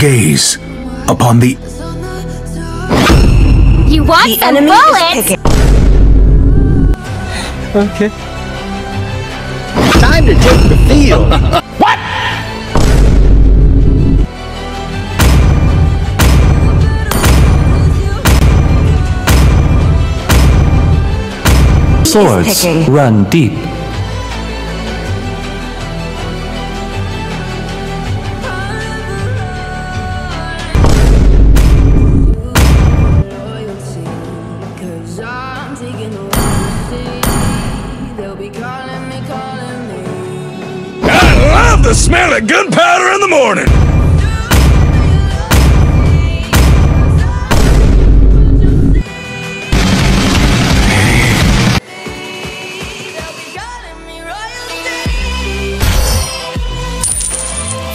gaze upon the... You want some bullets? Okay. Time to take the field. What? Swords run deep. I love the smell of gunpowder in the morning.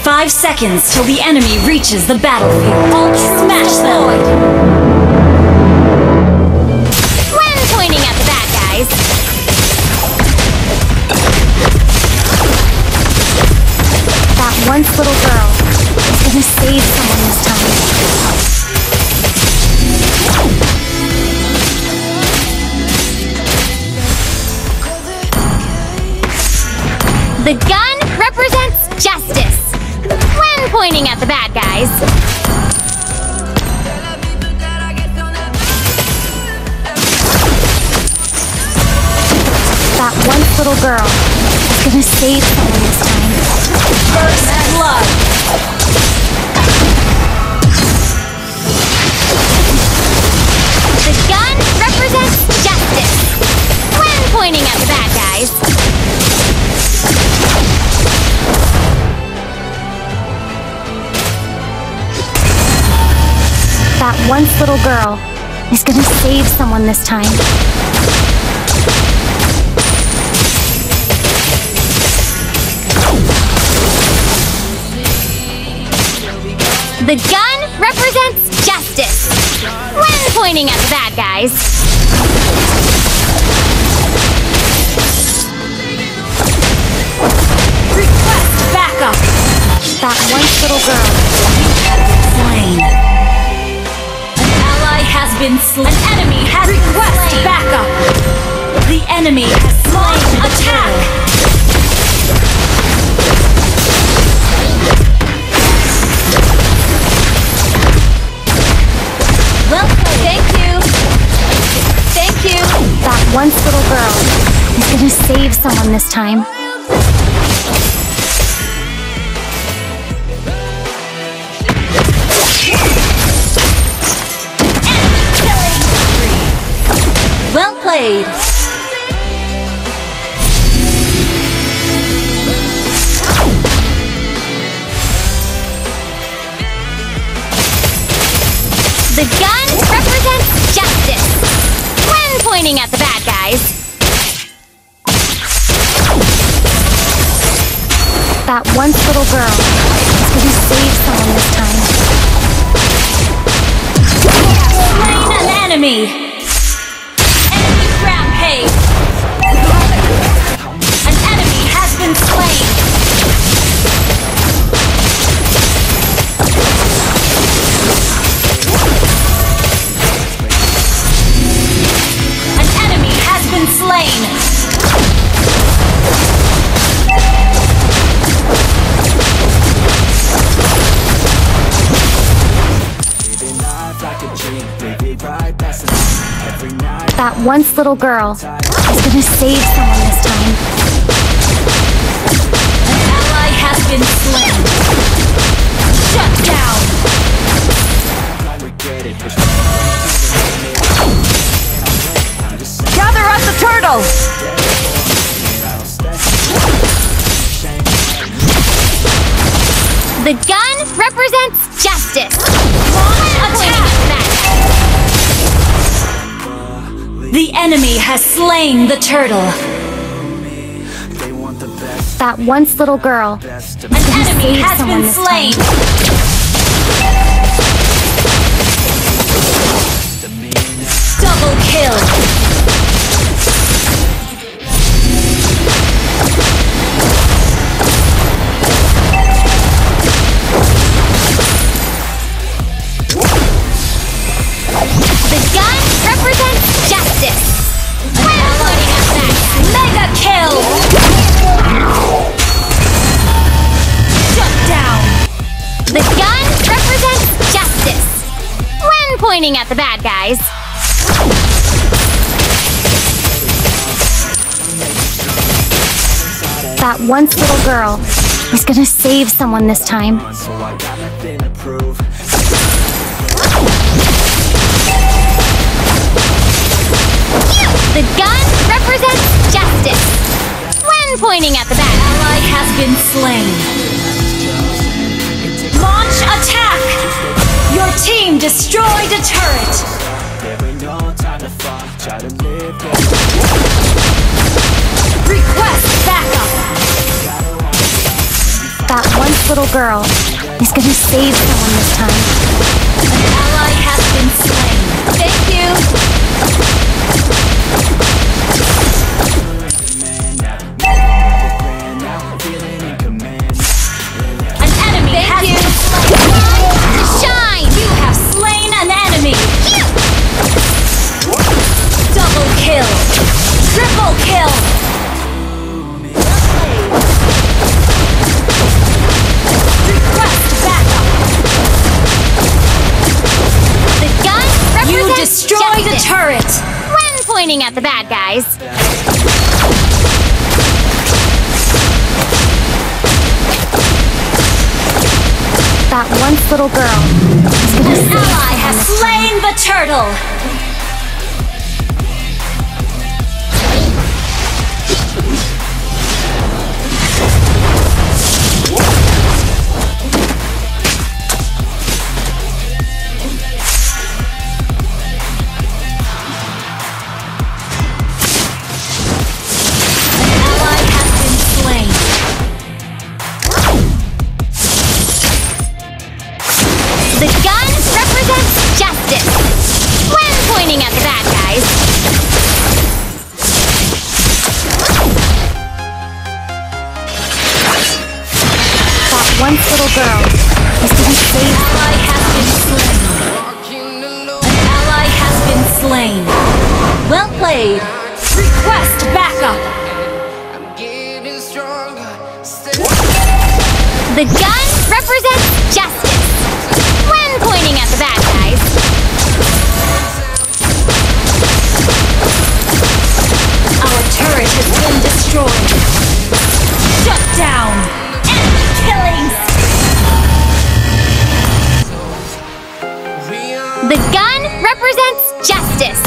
5 seconds till the enemy reaches the battlefield. Smash them! When pointing at the bad guys. That once little girl is gonna save someone this time. The gun represents justice. When pointing at the bad guys. That once little girl is gonna save someone this time. First blood! The gun represents justice. When pointing at the bad guys. That once little girl is gonna save someone this time. The gun represents justice. When pointing at the bad guys. Request backup! That once little girl. Slain. Has been slain. An enemy has request backup. The enemy has slain. Attack. Well, thank you. Thank you. That once little girl is gonna save someone this time. Well played. The gun represents justice. When pointing at the bad guys. That once little girl is gonna save someone this time. Slain an enemy. Rampage! An enemy has been slain! An enemy has been slain! That once little girl is gonna save someone this time. An ally has been slain. Shut down. Gather up the turtle. The gun represents justice. Attack. The enemy has slain the turtle. That once little girl is An gonna enemy save has someone been this slain. time. Double kill. pointing at the bad guys. That once little girl is gonna save someone this time. The gun represents justice. When pointing at the bad Ally has been slain. Launch attack! Your team destroyed a turret. Request backup. That once little girl is gonna save someone this time. An ally has been slain. Thank you. An enemy has been slain. Time to shine. You have slain an enemy. Double kill. Triple kill. Request backup. The gun You represents destroyed a justice. turret. When pointing at the bad guys. That once little girl is gonna An save ally someone has this time. slain the turtle. An ally has been slain. The gun represents justice. When pointing at the bad guys. That once little girl is to be saved. Ally has been slain. An ally has been slain. Well played. Request backup. The gun represents justice. When pointing at the bad guys. Our turret has been destroyed. Shut down. Enemy killing. The gun represents justice.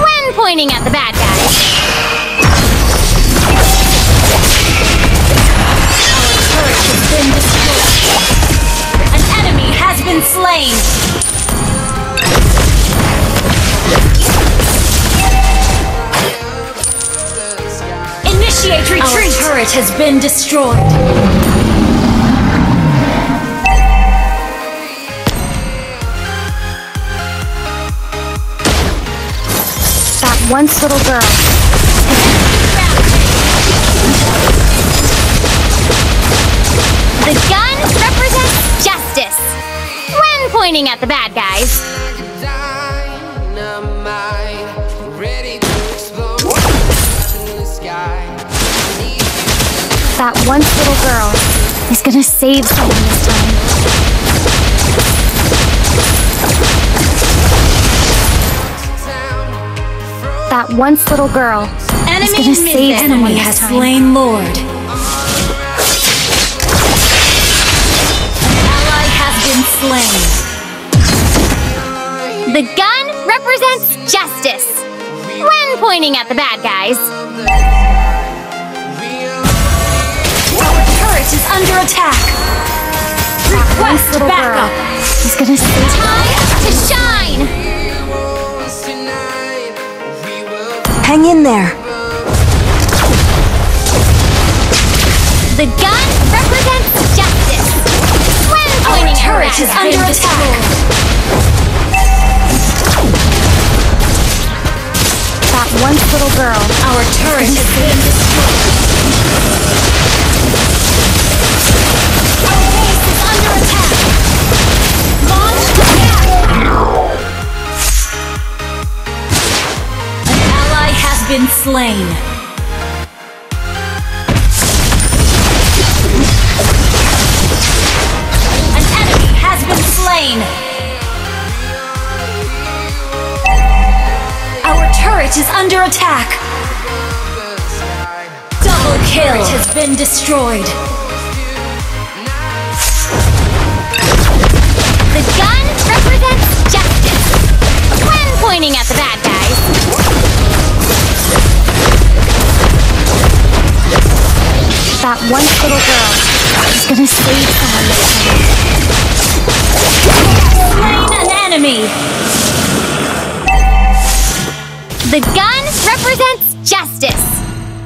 When pointing at the bad guys. Our turret has been destroyed. An enemy has been slain. Initiate retreat. Our turret has been destroyed. That once little girl. The gun represents justice. When pointing at the bad guys. That once little girl is gonna save someone this time. That once little girl is gonna save someone Enemy this has time. slain Lord. An ally has been slain. The gun represents justice. When pointing at the bad guys. Our turret is under attack. That once Request little backup. girl is gonna save. Time to shine. Hang in there. The gun represents justice. When Our pointing at turret bad is guys. under attack. That once little girl. Our turret has been destroyed. Our base is under attack. Launch attack. An ally has been slain. An enemy has been slain. turret is under attack. Double kill has been destroyed. The gun represents justice when pointing at the bad guys. That one little girl is gonna save someone this time. Slain an enemy. The gun represents justice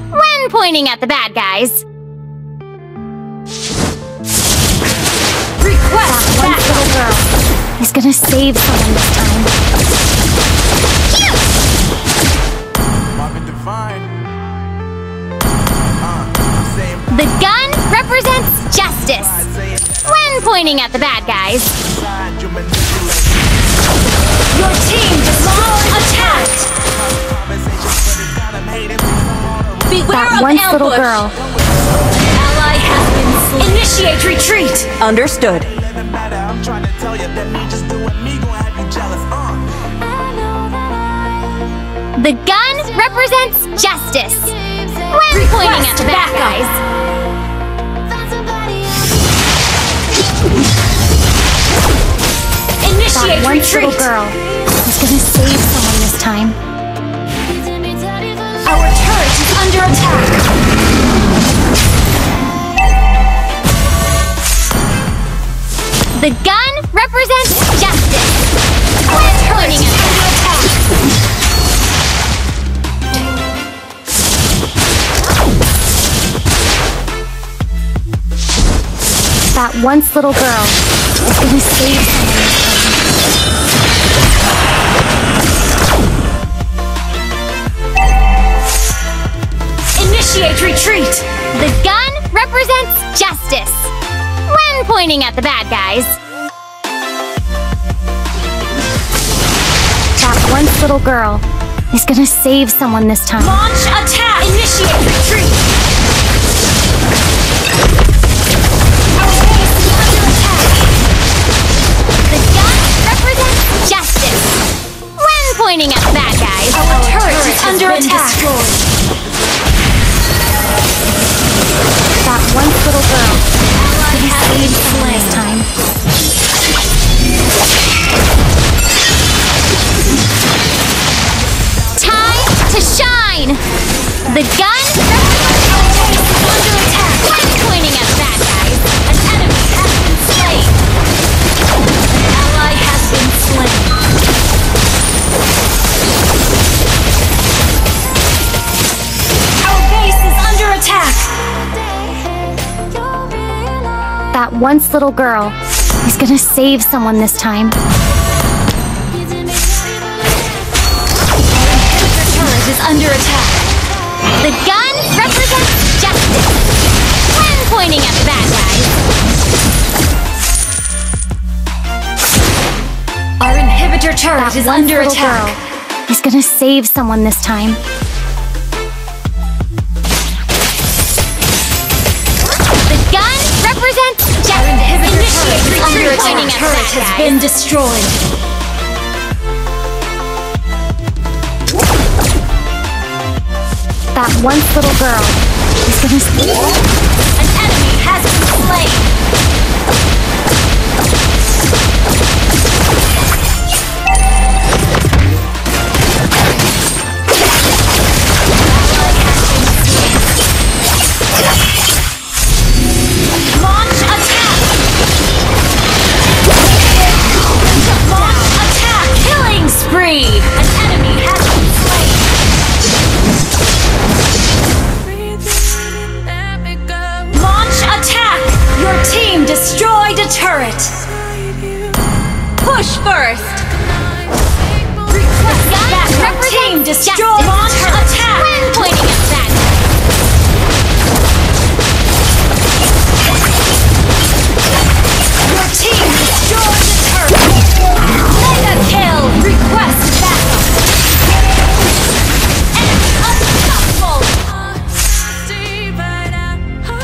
when pointing at the bad guys. Request One little girl is gonna save someone this time. The gun represents justice when pointing at the bad guys. Your team destroyed attacked. Beware That of one ambush. little girl. Ally has been slain. Initiate retreat. Understood. The gun represents justice when pointing at the bad guys. Initiate That one retreat. little girl is gonna save someone this time. Our turret is under attack. The gun represents justice when pointing at the bad guys. That once little girl is gonna save someone this time. Initiate retreat. The gun represents justice when pointing at the bad guys. That once little girl is gonna save someone this time. Launch attack. Initiate retreat. Our base is under attack. The gun represents justice when pointing at the bad guys. Our turret is under attack. That once little girl is gonna save someone this time. Time to shine! The gun represents Under attack. when pointing at the bad guys. An enemy has been slain. An ally has been slain. Our base is under attack. That once little girl is gonna save someone this time. The turret is under attack. The gun represents justice when pointing at the bad guys. Our inhibitor turret is One under little attack. girl is gonna save someone this time. The gun represents justice. Initiate When retreat. pointing Our at the turret bad has guys. been destroyed. That once little girl is gonna save. An enemy has been slain. Launch attack. Launch attack. Killing spree. An enemy has been slain. Launch attack. Your team destroyed a turret. Push first. Request back. Your team destroyed. Launch attack. When pointing at the bad guys. Your team destroyed the turret. Mega kill. Request backup. Enemy unstoppable.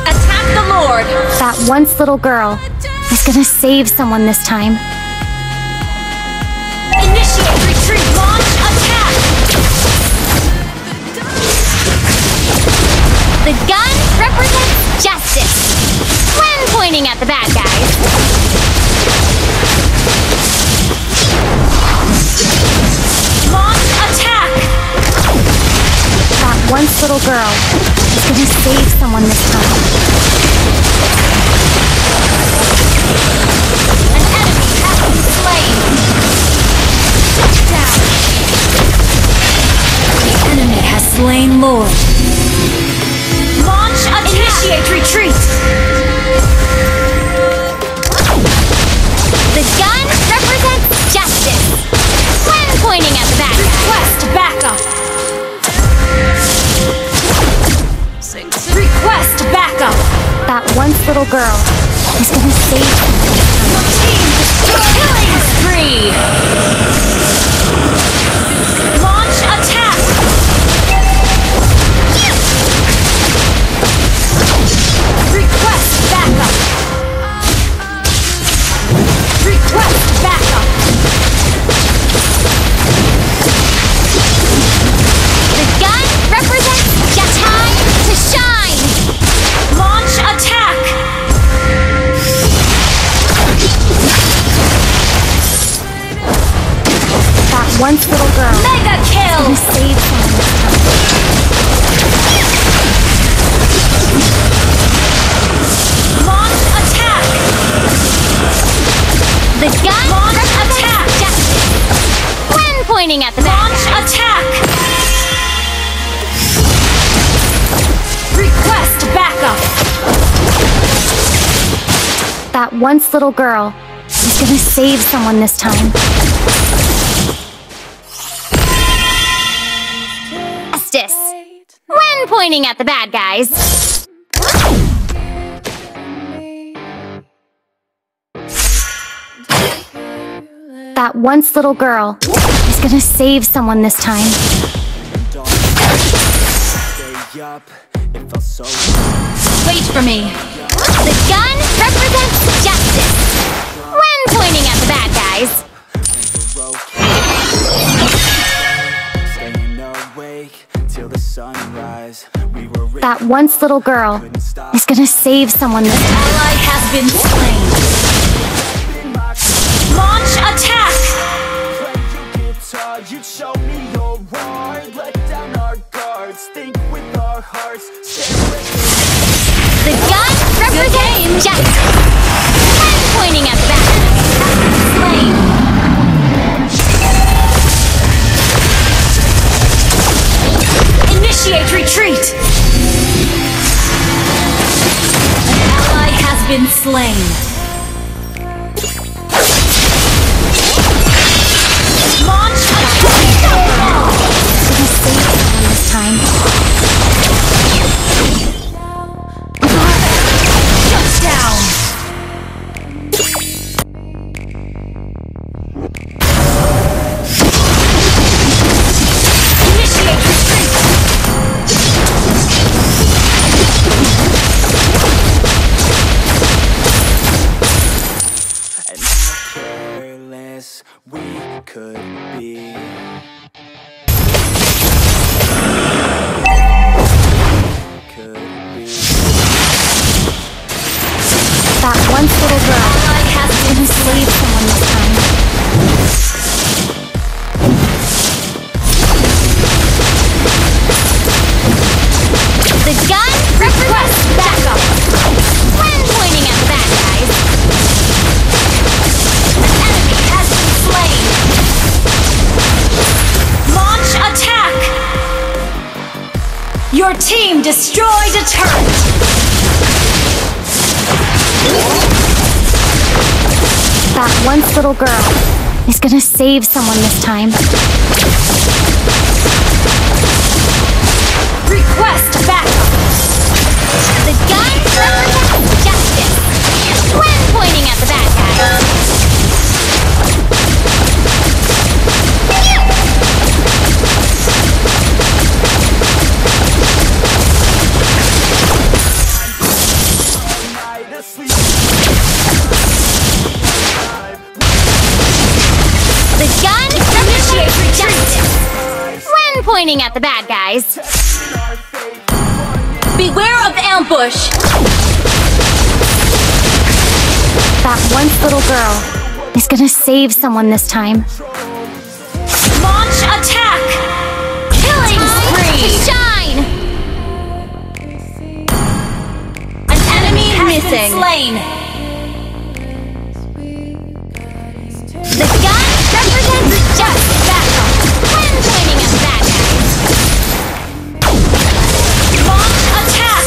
Attack the Lord. That once little girl is gonna save someone this time. Initiate retreat. Launch attack. The gun represents justice when pointing at the bad guys. Launch attack! That once little girl is gonna save someone this time. An enemy has been slain! Down! The enemy has slain Lord. Launch attack! Initiate retreat! The gun represents justice when pointing at the bad guys. Request backup! Request backup! That once little girl is gonna save someone this time. Killing spree! Launch attack! Request backup! Request backup! The gun represents just time to shine. Launch attack! That once little girl Mega is kill! gonna save someone this time. Launch attack! The gun Launch represents attack! justice when pointing at the bad Launch guys. attack! Request backup! That once little girl is gonna save someone this time. Justice when pointing at the bad guys. That once little girl is gonna save someone this time. Wait for me. The gun represents justice when pointing at the bad guys. That once little girl is gonna save someone this time. Ally has been slain. Launch attack! You show me your heart, let down our guards, think with our hearts. The gun represents justice when pointing at the bad guys. Slain. Initiate retreat! An ally has been slain. Launch attack! Gonna save someone this time. Shut down! Initiate retreat! And how careless we could be. That once little girl Ally has is been gonna save someone this time. The gun represents backup when pointing at the bad guys. An enemy has been slain. Launch attack! Your team destroyed a turret. That once little girl is gonna save someone this time. Request backup. The gun represents justice when pointing at the bad guys. The gun represents justice when pointing at the bad guys. Be Beware of ambush! That once little girl is gonna save someone this time. Launch attack! Killing spree! Shine! An enemy has been slain! The gun represents just backup when pointing at the bad guys. Launch attack!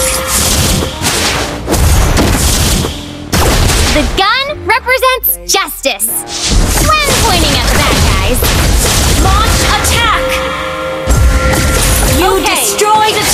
The gun represents justice when pointing at the bad guys. Launch attack! You destroyed a